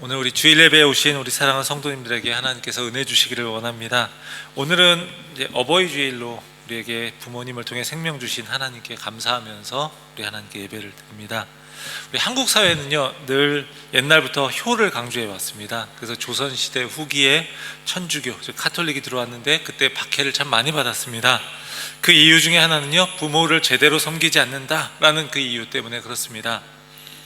오늘 우리 주일 예배에 오신 우리 사랑하는 성도님들에게 하나님께서 은혜 주시기를 원합니다. 오늘은 이제 어버이 주일로 우리에게 부모님을 통해 생명 주신 하나님께 감사하면서 우리 하나님께 예배를 드립니다. 우리 한국 사회는요 늘 옛날부터 효를 강조해 왔습니다. 그래서 조선시대 후기에 천주교, 즉 카톨릭이 들어왔는데 그때 박해를 참 많이 받았습니다. 그 이유 중에 하나는요 부모를 제대로 섬기지 않는다라는 그 이유 때문에 그렇습니다.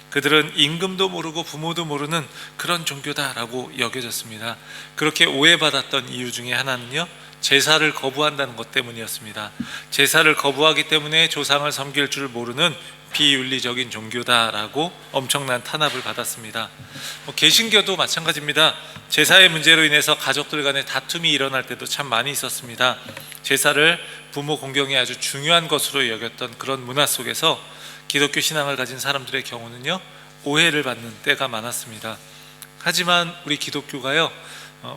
그들은 임금도 모르고 부모도 모르는 그런 종교다라고 여겨졌습니다. 그렇게 오해받았던 이유 중에 하나는요 제사를 거부한다는 것 때문이었습니다. 제사를 거부하기 때문에 조상을 섬길 줄 모르는 비윤리적인 종교다라고 엄청난 탄압을 받았습니다. 개신교도 마찬가지입니다. 제사의 문제로 인해서 가족들 간의 다툼이 일어날 때도 참 많이 있었습니다. 제사를 부모 공경이 아주 중요한 것으로 여겼던 그런 문화 속에서 기독교 신앙을 가진 사람들의 경우는요 오해를 받는 때가 많았습니다. 하지만 우리 기독교가요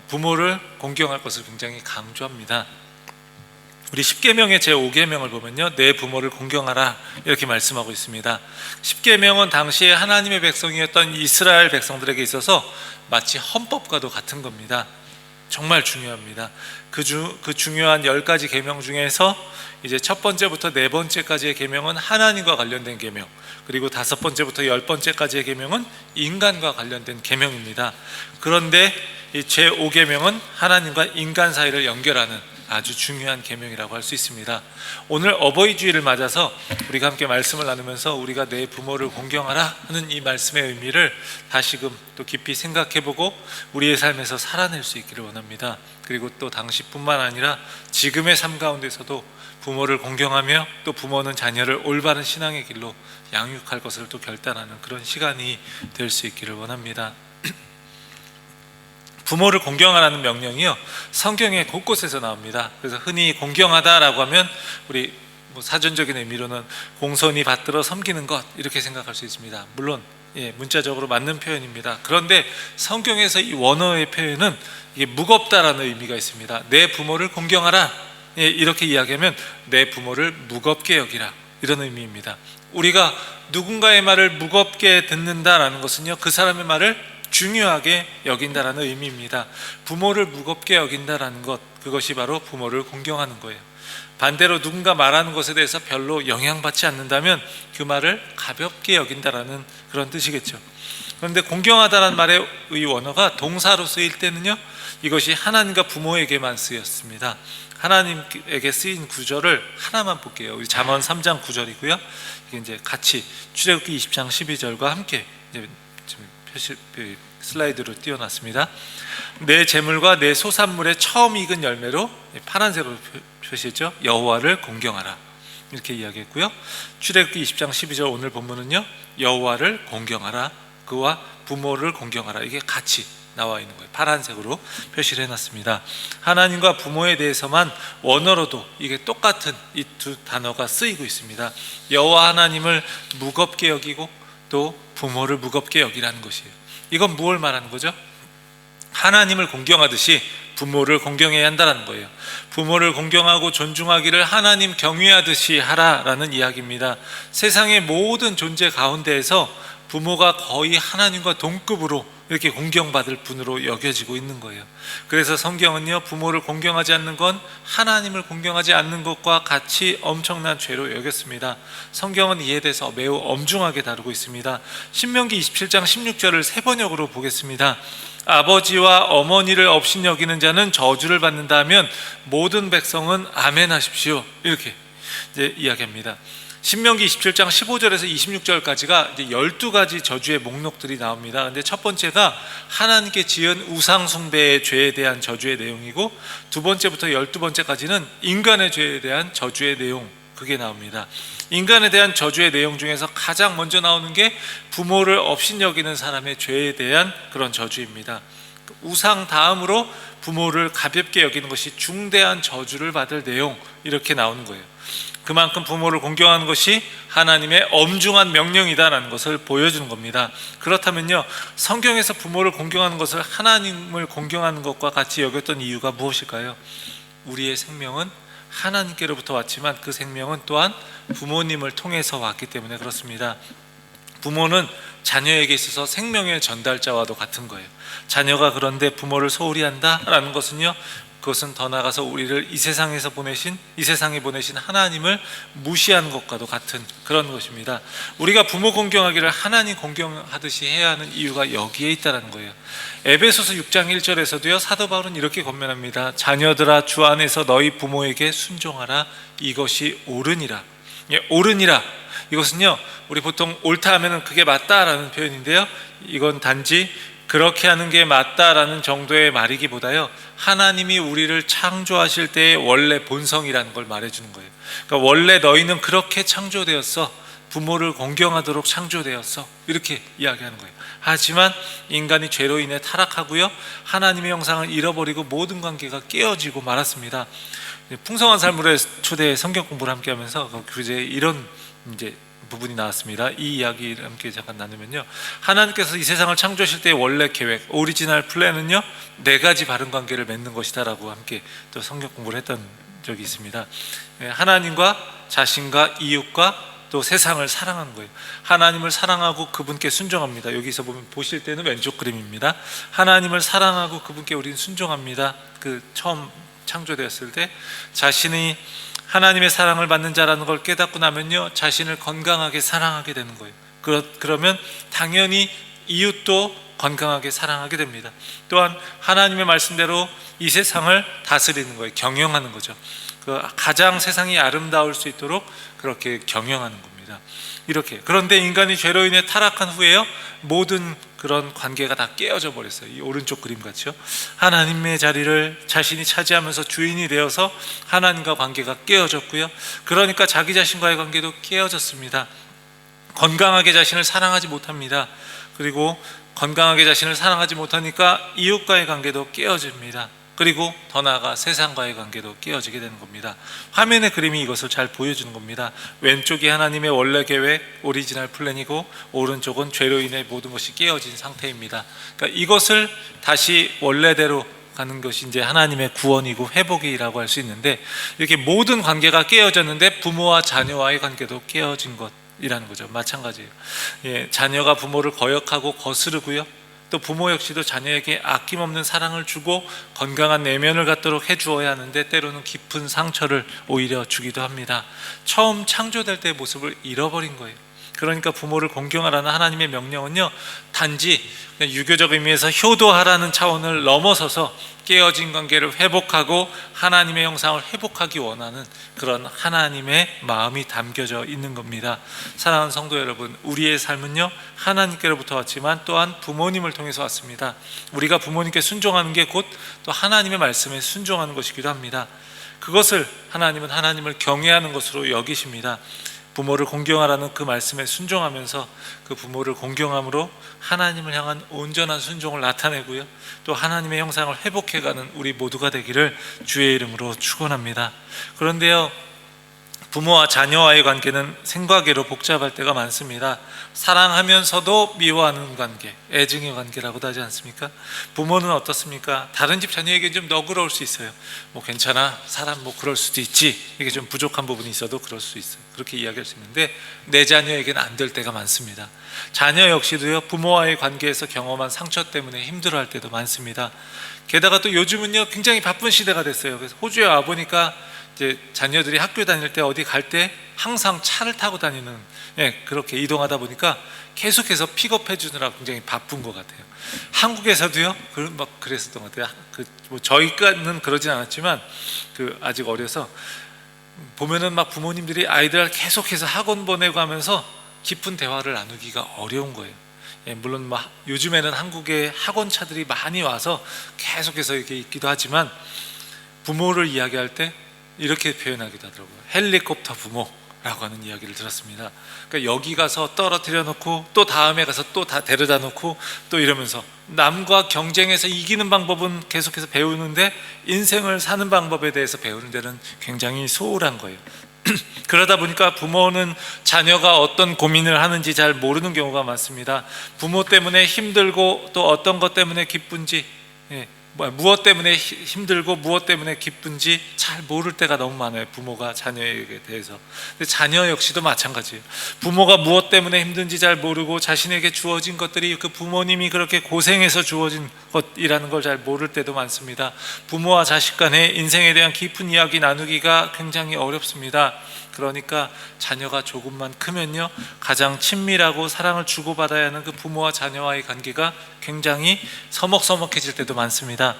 부모를 공경할 것을 굉장히 강조합니다. 우리 10계명의 제5계명을 보면요 내 부모를 공경하라 이렇게 말씀하고 있습니다. 10계명은 당시에 하나님의 백성이었던 이스라엘 백성들에게 있어서 마치 헌법과도 같은 겁니다. 정말 중요합니다. 그 중요한 10가지 계명 중에서 이제 첫 번째부터 네 번째까지의 계명은 하나님과 관련된 계명, 그리고 다섯 번째부터 10번째까지의 계명은 인간과 관련된 계명입니다. 그런데 이 제5계명은 하나님과 인간 사이를 연결하는 아주 중요한 계명이라고 할 수 있습니다. 오늘 어버이 주일을 맞아서 우리가 함께 말씀을 나누면서 우리가 내 부모를 공경하라 하는 이 말씀의 의미를 다시금 또 깊이 생각해보고 우리의 삶에서 살아낼 수 있기를 원합니다. 그리고 또 당시뿐만 아니라 지금의 삶 가운데서도 부모를 공경하며 또 부모는 자녀를 올바른 신앙의 길로 양육할 것을 또 결단하는 그런 시간이 될 수 있기를 원합니다. 부모를 공경하라는 명령이요 성경의 곳곳에서 나옵니다. 그래서 흔히 공경하다라고 하면 우리 사전적인 의미로는 공손히 받들어 섬기는 것 이렇게 생각할 수 있습니다. 물론 문자적으로 맞는 표현입니다. 그런데 성경에서 이 원어의 표현은 이게 무겁다라는 의미가 있습니다. 내 부모를 공경하라 이렇게 이야기하면 내 부모를 무겁게 여기라 이런 의미입니다. 우리가 누군가의 말을 무겁게 듣는다라는 것은요 그 사람의 말을 중요하게 여긴다라는 의미입니다. 부모를 무겁게 여긴다라는 것, 그것이 바로 부모를 공경하는 거예요. 반대로 누군가 말하는 것에 대해서 별로 영향받지 않는다면 그 말을 가볍게 여긴다라는 그런 뜻이겠죠. 그런데 공경하다라는 말의 원어가 동사로 쓰일 때는요 이것이 하나님과 부모에게만 쓰였습니다. 하나님에게 쓰인 구절을 하나만 볼게요. 우리 잠언 3장 9절이고요 이게 이제 같이 출애굽기 20장 12절과 함께 이제 슬라이드로 띄워놨습니다. 내 재물과 내 소산물의 처음 익은 열매로 파란색으로 표시했죠. 여호와를 공경하라 이렇게 이야기했고요. 출애굽기 20장 12절 오늘 본문은요 여호와를 공경하라, 그와 부모를 공경하라 이게 같이 나와 있는 거예요. 파란색으로 표시를 해놨습니다. 하나님과 부모에 대해서만 원어로도 이게 똑같은 이 두 단어가 쓰이고 있습니다. 여호와 하나님을 무겁게 여기고 또 부모를 무겁게 여기라는 것이에요. 이건 무엇을 말하는 거죠? 하나님을 공경하듯이 부모를 공경해야 한다는 거예요. 부모를 공경하고 존중하기를 하나님 경외하듯이 하라라는 이야기입니다. 세상의 모든 존재 가운데에서 부모가 거의 하나님과 동급으로 이렇게 공경받을 분으로 여겨지고 있는 거예요. 그래서 성경은요 부모를 공경하지 않는 건 하나님을 공경하지 않는 것과 같이 엄청난 죄로 여겼습니다. 성경은 이에 대해서 매우 엄중하게 다루고 있습니다. 신명기 27장 16절을 세 번역으로 보겠습니다. 아버지와 어머니를 업신여기는 자는 저주를 받는다 하면 모든 백성은 아멘 하십시오 이렇게 이제 이야기합니다. 신명기 27장 15절에서 26절까지가 이제 12가지 저주의 목록들이 나옵니다. 근데 첫 번째가 하나님께 지은 우상 숭배의 죄에 대한 저주의 내용이고, 두 번째부터 12번째까지는 인간의 죄에 대한 저주의 내용, 그게 나옵니다. 인간에 대한 저주의 내용 중에서 가장 먼저 나오는 게 부모를 업신여기는 사람의 죄에 대한 그런 저주입니다. 우상 다음으로 부모를 가볍게 여기는 것이 중대한 저주를 받을 내용, 이렇게 나오는 거예요. 그만큼 부모를 공경하는 것이 하나님의 엄중한 명령이다라는 것을 보여주는 겁니다. 그렇다면요 성경에서 부모를 공경하는 것을 하나님을 공경하는 것과 같이 여겼던 이유가 무엇일까요? 우리의 생명은 하나님께로부터 왔지만 그 생명은 또한 부모님을 통해서 왔기 때문에 그렇습니다. 부모는 자녀에게 있어서 생명의 전달자와도 같은 거예요. 자녀가 그런데 부모를 소홀히 한다라는 것은요, 그것은 더 나아가서 우리를 이 세상에 보내신 하나님을 무시하는 것과도 같은 그런 것입니다. 우리가 부모 공경하기를 하나님 공경하듯이 해야 하는 이유가 여기에 있다는 거예요. 에베소서 6장 1절에서도요, 사도 바울은 이렇게 권면합니다. 자녀들아, 주 안에서 너희 부모에게 순종하라. 이것이 옳으니라. 옳으니라. 이것은요, 우리 보통 옳다 하면은 그게 맞다라는 표현인데요, 이건 단지 그렇게 하는 게 맞다라는 정도의 말이기보다요, 하나님이 우리를 창조하실 때의 원래 본성이라는 걸 말해주는 거예요. 그러니까 원래 너희는 그렇게 창조되었어. 부모를 공경하도록 창조되었어. 이렇게 이야기하는 거예요. 하지만 인간이 죄로 인해 타락하고요, 하나님의 형상을 잃어버리고 모든 관계가 깨어지고 말았습니다. 풍성한 삶으로의 초대 성경 공부를 함께 하면서 그 교재에 이런 이제 부분이 나왔습니다. 이 이야기를 함께 잠깐 나누면요, 하나님께서 이 세상을 창조하실 때의 원래 계획, 오리지널 플랜은요, 4가지 바른 관계를 맺는 것이다 라고 함께 또 성경 공부를 했던 적이 있습니다. 하나님과 자신과 이웃과 또 세상을 사랑하는 거예요. 하나님을 사랑하고 그분께 순종합니다. 여기서 보실 때는 왼쪽 그림입니다. 하나님을 사랑하고 그분께 우리는 순종합니다. 그 처음 창조되었을 때 자신이 하나님의 사랑을 받는 자라는 걸 깨닫고 나면요, 자신을 건강하게 사랑하게 되는 거예요. 그러면 당연히 이웃도 건강하게 사랑하게 됩니다. 또한 하나님의 말씀대로 이 세상을 다스리는 거예요. 경영하는 거죠. 가장 세상이 아름다울 수 있도록 그렇게 경영하는 겁니다. 이렇게. 그런데 인간이 죄로 인해 타락한 후에요, 모든 그런 관계가 다 깨어져 버렸어요. 이 오른쪽 그림 같죠? 하나님의 자리를 자신이 차지하면서 주인이 되어서 하나님과 관계가 깨어졌고요, 그러니까 자기 자신과의 관계도 깨어졌습니다. 건강하게 자신을 사랑하지 못합니다. 그리고 건강하게 자신을 사랑하지 못하니까 이웃과의 관계도 깨어집니다. 그리고 더 나아가 세상과의 관계도 깨어지게 되는 겁니다. 화면의 그림이 이것을 잘 보여주는 겁니다. 왼쪽이 하나님의 원래 계획, 오리지널 플랜이고, 오른쪽은 죄로 인해 모든 것이 깨어진 상태입니다. 그러니까 이것을 다시 원래대로 가는 것이 이제 하나님의 구원이고 회복이라고 할 수 있는데, 이렇게 모든 관계가 깨어졌는데 부모와 자녀와의 관계도 깨어진 것이라는 거죠. 마찬가지예요. 자녀가 부모를 거역하고 거스르고요, 또 부모 역시도 자녀에게 아낌없는 사랑을 주고 건강한 내면을 갖도록 해주어야 하는데 때로는 깊은 상처를 오히려 주기도 합니다. 처음 창조될 때의 모습을 잃어버린 거예요. 그러니까 부모를 공경하라는 하나님의 명령은요, 단지 그냥 유교적 의미에서 효도하라는 차원을 넘어서서 깨어진 관계를 회복하고 하나님의 형상을 회복하기 원하는 그런 하나님의 마음이 담겨져 있는 겁니다. 사랑하는 성도 여러분, 우리의 삶은요, 하나님께로부터 왔지만 또한 부모님을 통해서 왔습니다. 우리가 부모님께 순종하는 게 곧 또 하나님의 말씀에 순종하는 것이기도 합니다. 그것을 하나님은 하나님을 경외하는 것으로 여기십니다. 부모를 공경하라는 그 말씀에 순종하면서 그 부모를 공경함으로 하나님을 향한 온전한 순종을 나타내고요, 또 하나님의 형상을 회복해가는 우리 모두가 되기를 주의 이름으로 축원합니다. 그런데요, 부모와 자녀와의 관계는 생과계로 복잡할 때가 많습니다. 사랑하면서도 미워하는 관계, 애증의 관계라고도 하지 않습니까? 부모는 어떻습니까? 다른 집 자녀에게 좀 너그러울 수 있어요. 뭐 괜찮아, 사람 뭐 그럴 수도 있지, 이게 좀 부족한 부분이 있어도 그럴 수 있어요. 그렇게 이야기할 수 있는데 내 자녀에게는 안 될 때가 많습니다. 자녀 역시도요, 부모와의 관계에서 경험한 상처 때문에 힘들어할 때도 많습니다. 게다가 또 요즘은요, 굉장히 바쁜 시대가 됐어요. 그래서 호주에 와 보니까 이제 자녀들이 학교 다닐 때 어디 갈 때 항상 차를 타고 다니는, 그렇게 이동하다 보니까 계속해서 픽업해 주느라 굉장히 바쁜 것 같아요. 한국에서도요, 막 그랬었던 것 같아요. 뭐 저희까지는 그러진 않았지만 아직 어려서 보면은 막 부모님들이 아이들 계속해서 학원 보내고 하면서 깊은 대화를 나누기가 어려운 거예요. 물론 막 요즘에는 한국에 학원차들이 많이 와서 계속해서 이렇게 있기도 하지만 부모를 이야기할 때 이렇게 표현하기도 하더라고요. 헬리콥터 부모라고 하는 이야기를 들었습니다. 그러니까 여기 가서 떨어뜨려 놓고 또 다음에 가서 또 다 데려다 놓고 또 이러면서 남과 경쟁해서 이기는 방법은 계속해서 배우는데 인생을 사는 방법에 대해서 배우는 데는 굉장히 소홀한 거예요. 그러다 보니까 부모는 자녀가 어떤 고민을 하는지 잘 모르는 경우가 많습니다. 부모 때문에 힘들고 또 어떤 것 때문에 기쁜지 무엇 때문에 힘들고 무엇 때문에 기쁜지 잘 모를 때가 너무 많아요. 부모가 자녀에게 대해서. 근데 자녀 역시도 마찬가지예요. 부모가 무엇 때문에 힘든지 잘 모르고 자신에게 주어진 것들이 그 부모님이 그렇게 고생해서 주어진 것이라는 걸 잘 모를 때도 많습니다. 부모와 자식 간의 인생에 대한 깊은 이야기 나누기가 굉장히 어렵습니다. 그러니까 자녀가 조금만 크면요, 가장 친밀하고 사랑을 주고받아야 하는 그 부모와 자녀와의 관계가 굉장히 서먹서먹해질 때도 많습니다.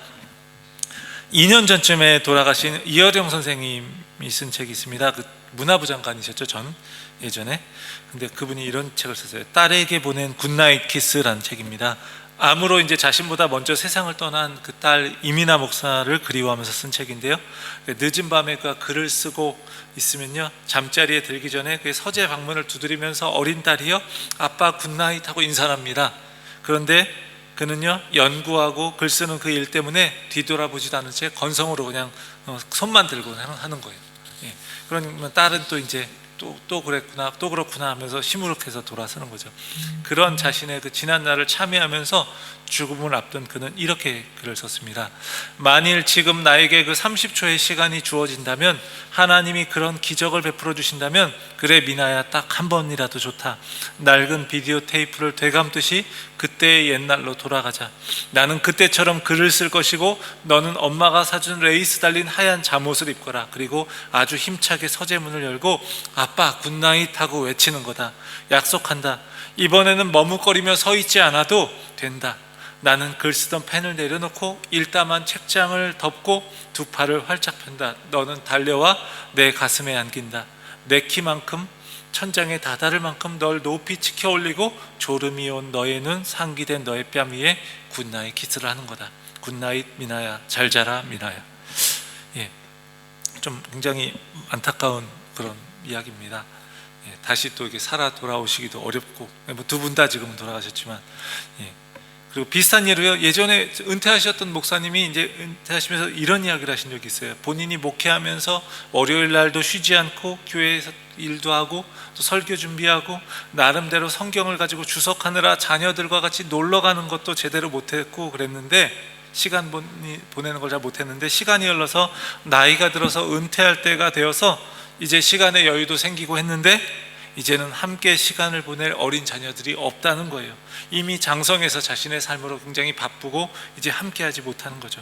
2년 전쯤에 돌아가신 이어령 선생님이 쓴 책이 있습니다. 그 문화부 장관이셨죠, 예전에. 근데 그분이 이런 책을 썼어요. 딸에게 보낸 굿나잇 키스라는 책입니다. 암으로 이제 자신보다 먼저 세상을 떠난 그 딸 이민아 목사를 그리워하면서 쓴 책인데요. 늦은 밤에 그 글을 쓰고 있으면요, 잠자리에 들기 전에 그 서재 방문을 두드리면서 어린 딸이요, 아빠 굿나잇 하고 인사를 합니다. 그런데 그는요, 연구하고 글 쓰는 그 일 때문에 뒤돌아보지도 않은 채 건성으로 그냥 손만 들고 하는 거예요. 예. 그러면 딸은 또 이제 또 그랬구나, 또 그렇구나 하면서 시무룩해서 돌아서는 거죠. 그런 자신의 그 지난 날을 참회하면서 죽음을 앞둔 그는 이렇게 글을 썼습니다. 만일 지금 나에게 그 30초의 시간이 주어진다면, 하나님이 그런 기적을 베풀어 주신다면, 그래 미나야, 딱 한 번이라도 좋다. 낡은 비디오 테이프를 되감듯이 그때의 옛날로 돌아가자. 나는 그때처럼 글을 쓸 것이고, 너는 엄마가 사준 레이스 달린 하얀 잠옷을 입거라. 그리고 아주 힘차게 서재문을 열고 아빠 굿나잇 하고 외치는 거다. 약속한다. 이번에는 머뭇거리며 서 있지 않아도 된다. 나는 글 쓰던 펜을 내려놓고 일담한 책장을 덮고 두 팔을 활짝 편다. 너는 달려와 내 가슴에 안긴다. 내 키만큼, 천장에 다다를 만큼 널 높이 치켜 올리고 졸음이 온 너의 눈, 상기된 너의 뺨 위에 굿나잇 키스를 하는 거다. 굿나잇 미나야, 잘 자라 미나야. 예, 좀 굉장히 안타까운 그런 이야기입니다. 예, 다시 또 이게 살아 돌아오시기도 어렵고, 두 분 다 지금은 돌아가셨지만, 예. 그리고 비슷한 예로요, 예전에 은퇴하셨던 목사님이 이제 은퇴하시면서 이런 이야기를 하신 적이 있어요. 본인이 목회하면서 월요일 날도 쉬지 않고 교회에서 일도 하고 또 설교 준비하고 나름대로 성경을 가지고 주석하느라 자녀들과 같이 놀러 가는 것도 제대로 못했고 그랬는데, 시간 보내는 걸 잘 못했는데, 시간이 흘러서 나이가 들어서 은퇴할 때가 되어서 이제 시간의 여유도 생기고 했는데, 이제는 함께 시간을 보낼 어린 자녀들이 없다는 거예요. 이미 장성해서 자신의 삶으로 굉장히 바쁘고 이제 함께하지 못하는 거죠.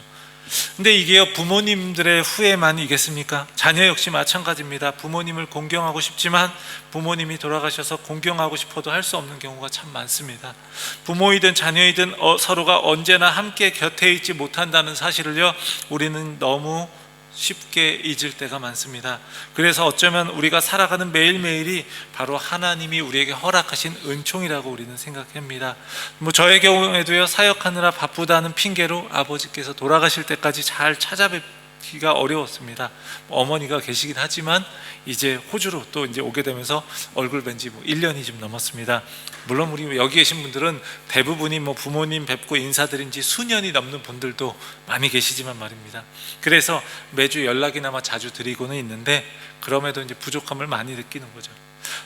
근데 이게요, 부모님들의 후회만이겠습니까? 자녀 역시 마찬가지입니다. 부모님을 공경하고 싶지만 부모님이 돌아가셔서 공경하고 싶어도 할 수 없는 경우가 참 많습니다. 부모이든 자녀이든 서로가 언제나 함께 곁에 있지 못한다는 사실을요, 우리는 너무 쉽게 잊을 때가 많습니다. 그래서 어쩌면 우리가 살아가는 매일매일이 바로 하나님이 우리에게 허락하신 은총이라고 우리는 생각합니다. 저의 경우에도요, 사역하느라 바쁘다는 핑계로 아버지께서 돌아가실 때까지 잘 찾아뵙기가 어려웠습니다. 어머니가 계시긴 하지만 이제 호주로 또 이제 오게 되면서 얼굴 뵌 지 1년이 좀 넘었습니다. 물론 우리 여기 계신 분들은 대부분이 부모님 뵙고 인사드린 지 수년이 넘는 분들도 많이 계시지만 말입니다. 그래서 매주 연락이나마 자주 드리고는 있는데, 그럼에도 이제 부족함을 많이 느끼는 거죠.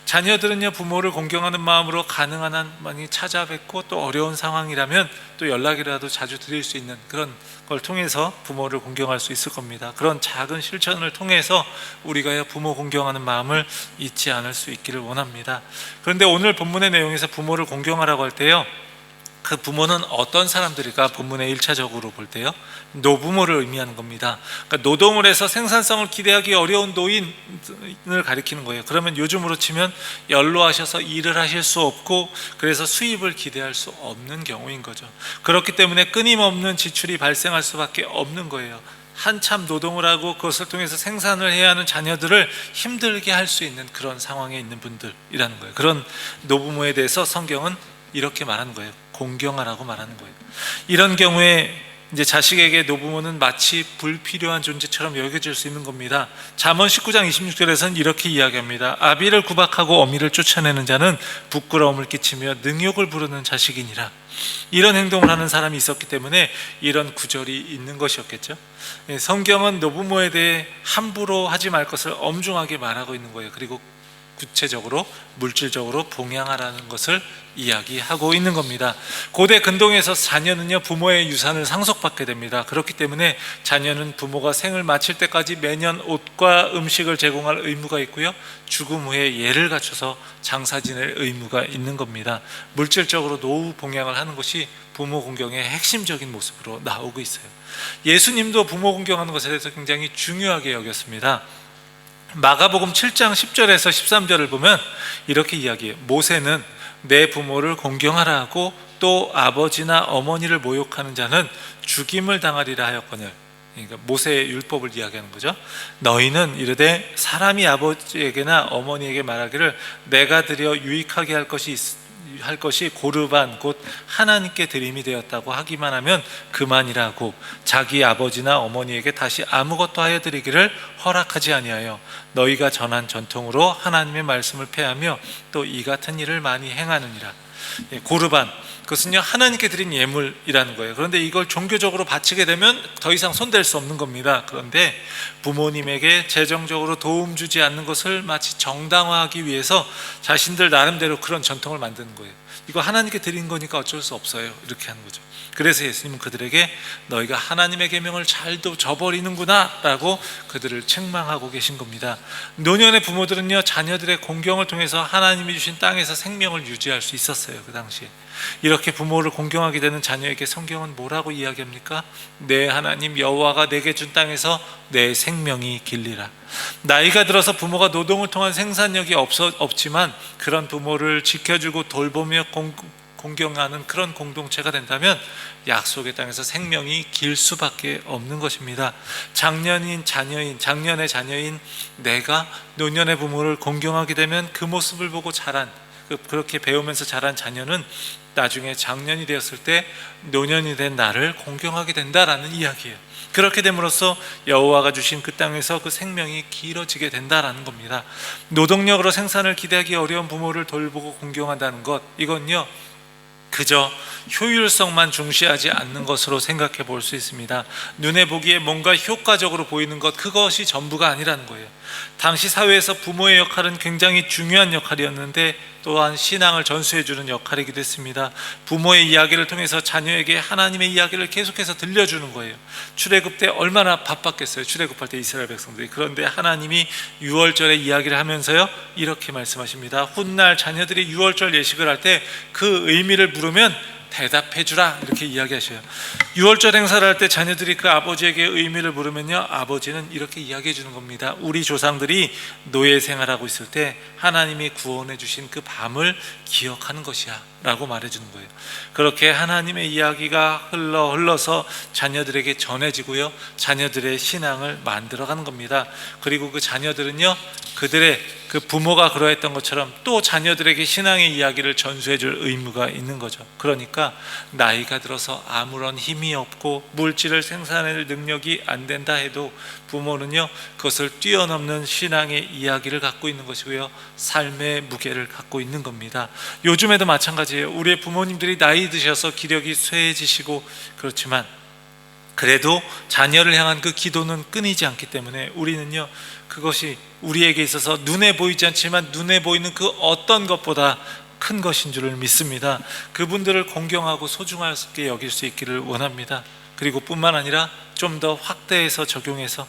자녀들은요, 부모를 공경하는 마음으로 가능한 한 많이 찾아뵙고, 또 어려운 상황이라면 또 연락이라도 자주 드릴 수 있는 그런 걸 통해서 부모를 공경할 수 있을 겁니다. 그런 작은 실천을 통해서 우리가 부모 공경하는 마음을 잊지 않을 수 있기를 원합니다. 그런데 오늘 본문의 내용에서 부모를 공경하라고 할 때요, 그 부모는 어떤 사람들일까? 본문에 1차적으로 볼 때요, 노부모를 의미하는 겁니다. 그러니까 노동을 해서 생산성을 기대하기 어려운 노인을 가리키는 거예요. 그러면 요즘으로 치면 연로하셔서 일을 하실 수 없고, 그래서 수입을 기대할 수 없는 경우인 거죠. 그렇기 때문에 끊임없는 지출이 발생할 수밖에 없는 거예요. 한참 노동을 하고 그것을 통해서 생산을 해야 하는 자녀들을 힘들게 할 수 있는 그런 상황에 있는 분들이라는 거예요. 그런 노부모에 대해서 성경은 이렇게 말하는 거예요. 공경하라고 말하는 거예요. 이런 경우에 이제 자식에게 노부모는 마치 불필요한 존재처럼 여겨질 수 있는 겁니다. 잠언 19장 26절에서는 이렇게 이야기합니다. 아비를 구박하고 어미를 쫓아내는 자는 부끄러움을 끼치며 능욕을 부르는 자식이니라. 이런 행동을 하는 사람이 있었기 때문에 이런 구절이 있는 것이었겠죠. 성경은 노부모에 대해 함부로 하지 말 것을 엄중하게 말하고 있는 거예요. 그리고 구체적으로 물질적으로 봉양하라는 것을 이야기하고 있는 겁니다. 고대 근동에서 자녀는요 부모의 유산을 상속받게 됩니다. 그렇기 때문에 자녀는 부모가 생을 마칠 때까지 매년 옷과 음식을 제공할 의무가 있고요, 죽음 후에 예를 갖춰서 장사 지낼 의무가 있는 겁니다. 물질적으로 노후 봉양을 하는 것이 부모 공경의 핵심적인 모습으로 나오고 있어요. 예수님도 부모 공경하는 것에 대해서 굉장히 중요하게 여겼습니다. 마가복음 7장 10절에서 13절을 보면 이렇게 이야기해요. 모세는 내 부모를 공경하라 하고 또 아버지나 어머니를 모욕하는 자는 죽임을 당하리라 하였거늘. 그러니까 모세의 율법을 이야기하는 거죠. 너희는 이르되 사람이 아버지에게나 어머니에게 말하기를 내가 드려 유익하게 할 것이 고르반 곧 하나님께 드림이 되었다고 하기만 하면 그만이라고 자기 아버지나 어머니에게 다시 아무것도 하여 드리기를 허락하지 아니하여 너희가 전한 전통으로 하나님의 말씀을 폐하며 또 이 같은 일을 많이 행하느니라. 고르반, 그것은요 하나님께 드린 예물이라는 거예요. 그런데 이걸 종교적으로 바치게 되면 더 이상 손댈 수 없는 겁니다. 그런데 부모님에게 재정적으로 도움 주지 않는 것을 마치 정당화하기 위해서 자신들 나름대로 그런 전통을 만드는 거예요. 이거 하나님께 드린 거니까 어쩔 수 없어요, 이렇게 하는 거죠. 그래서 예수님은 그들에게 너희가 하나님의 계명을 잘도 저버리는구나 라고 그들을 책망하고 계신 겁니다. 노년의 부모들은요 자녀들의 공경을 통해서 하나님이 주신 땅에서 생명을 유지할 수 있었어요. 그 당시에 이렇게 부모를 공경하게 되는 자녀에게 성경은 뭐라고 이야기합니까? 내 하나님 여호와가 내게 준 땅에서 내 생명이 길리라. 나이가 들어서 부모가 노동을 통한 생산력이 없지만 그런 부모를 지켜주고 돌보며 공경하는 그런 공동체가 된다면 약속의 땅에서 생명이 길 수밖에 없는 것입니다. 장년의 자녀인 내가 노년의 부모를 공경하게 되면 그 모습을 보고 자란, 그렇게 배우면서 자란 자녀는 나중에 장년이 되었을 때 노년이 된 나를 공경하게 된다라는 이야기예요. 그렇게 됨으로써 여호와가 주신 그 땅에서 그 생명이 길어지게 된다라는 겁니다. 노동력으로 생산을 기대하기 어려운 부모를 돌보고 공경한다는 것, 이건요 그저 효율성만 중시하지 않는 것으로 생각해 볼 수 있습니다. 눈에 보기에 뭔가 효과적으로 보이는 것, 그것이 전부가 아니라는 거예요. 당시 사회에서 부모의 역할은 굉장히 중요한 역할이었는데 또한 신앙을 전수해 주는 역할이기도 했습니다. 부모의 이야기를 통해서 자녀에게 하나님의 이야기를 계속해서 들려주는 거예요. 출애굽 때 얼마나 바빴겠어요, 출애굽할 때 이스라엘 백성들이. 그런데 하나님이 유월절의 이야기를 하면서요 이렇게 말씀하십니다. 훗날 자녀들이 유월절 예식을 할 때 그 의미를 물으면 대답해 주라, 이렇게 이야기하셔요. 유월절 행사를 할 때 자녀들이 그 아버지에게 의미를 물으면요 아버지는 이렇게 이야기해 주는 겁니다. 우리 조상들이 노예 생활하고 있을 때 하나님이 구원해 주신 그 밤을 기억하는 것이야 라고 말해 주는 거예요. 그렇게 하나님의 이야기가 흘러서 자녀들에게 전해지고요 자녀들의 신앙을 만들어가는 겁니다. 그리고 그 자녀들은요 그들의 그 부모가 그러했던 것처럼 또 자녀들에게 신앙의 이야기를 전수해 줄 의무가 있는 거죠. 그러니까 나이가 들어서 아무런 힘이 없고 물질을 생산할 능력이 안 된다 해도 부모는요 그것을 뛰어넘는 신앙의 이야기를 갖고 있는 것이고요 삶의 무게를 갖고 있는 겁니다. 요즘에도 마찬가지예요. 우리의 부모님들이 나이 드셔서 기력이 쇠해지시고 그렇지만 그래도 자녀를 향한 그 기도는 끊이지 않기 때문에 우리는요 그것이 우리에게 있어서 눈에 보이지 않지만 눈에 보이는 그 어떤 것보다 큰 것인 줄을 믿습니다. 그분들을 공경하고 소중하게 여길 수 있기를 원합니다. 그리고 뿐만 아니라 좀 더 확대해서 적용해서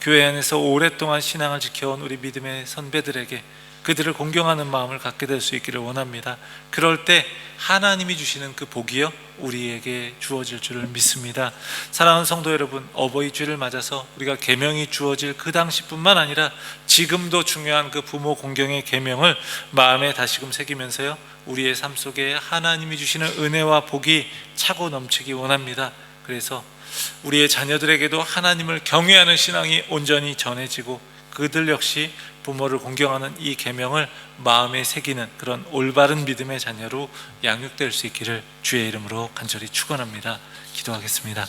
교회 안에서 오랫동안 신앙을 지켜온 우리 믿음의 선배들에게 그들을 공경하는 마음을 갖게 될 수 있기를 원합니다. 그럴 때 하나님이 주시는 그 복이요 우리에게 주어질 줄을 믿습니다. 사랑하는 성도 여러분, 어버이 주일을 맞아서 우리가 계명이 주어질 그 당시뿐만 아니라 지금도 중요한 그 부모 공경의 계명을 마음에 다시금 새기면서요 우리의 삶 속에 하나님이 주시는 은혜와 복이 차고 넘치기 원합니다. 그래서 우리의 자녀들에게도 하나님을 경외하는 신앙이 온전히 전해지고 그들 역시 부모를 공경하는 이 계명을 마음에 새기는 그런 올바른 믿음의 자녀로 양육될 수 있기를 주의 이름으로 간절히 축원합니다. 기도하겠습니다.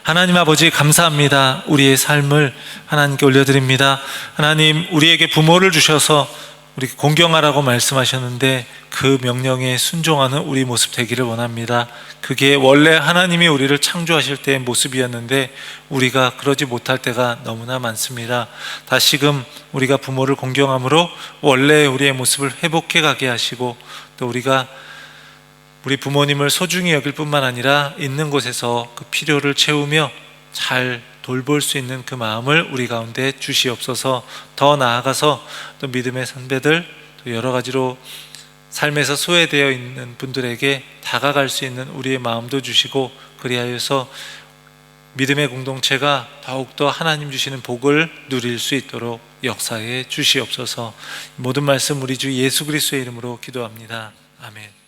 하나님 아버지 감사합니다. 우리의 삶을 하나님께 올려드립니다. 하나님 우리에게 부모를 주셔서 우리 공경하라고 말씀하셨는데 그 명령에 순종하는 우리 모습 되기를 원합니다. 그게 원래 하나님이 우리를 창조하실 때의 모습이었는데 우리가 그러지 못할 때가 너무나 많습니다. 다시금 우리가 부모를 공경함으로 원래 우리의 모습을 회복해 가게 하시고, 또 우리가 우리 부모님을 소중히 여길 뿐만 아니라 있는 곳에서 그 필요를 채우며 잘 돌볼 수 있는 그 마음을 우리 가운데 주시옵소서. 더 나아가서 또 믿음의 선배들, 또 여러 가지로 삶에서 소외되어 있는 분들에게 다가갈 수 있는 우리의 마음도 주시고, 그리하여서 믿음의 공동체가 더욱더 하나님 주시는 복을 누릴 수 있도록 역사해 주시옵소서. 모든 말씀 우리 주 예수 그리스도의 이름으로 기도합니다. 아멘.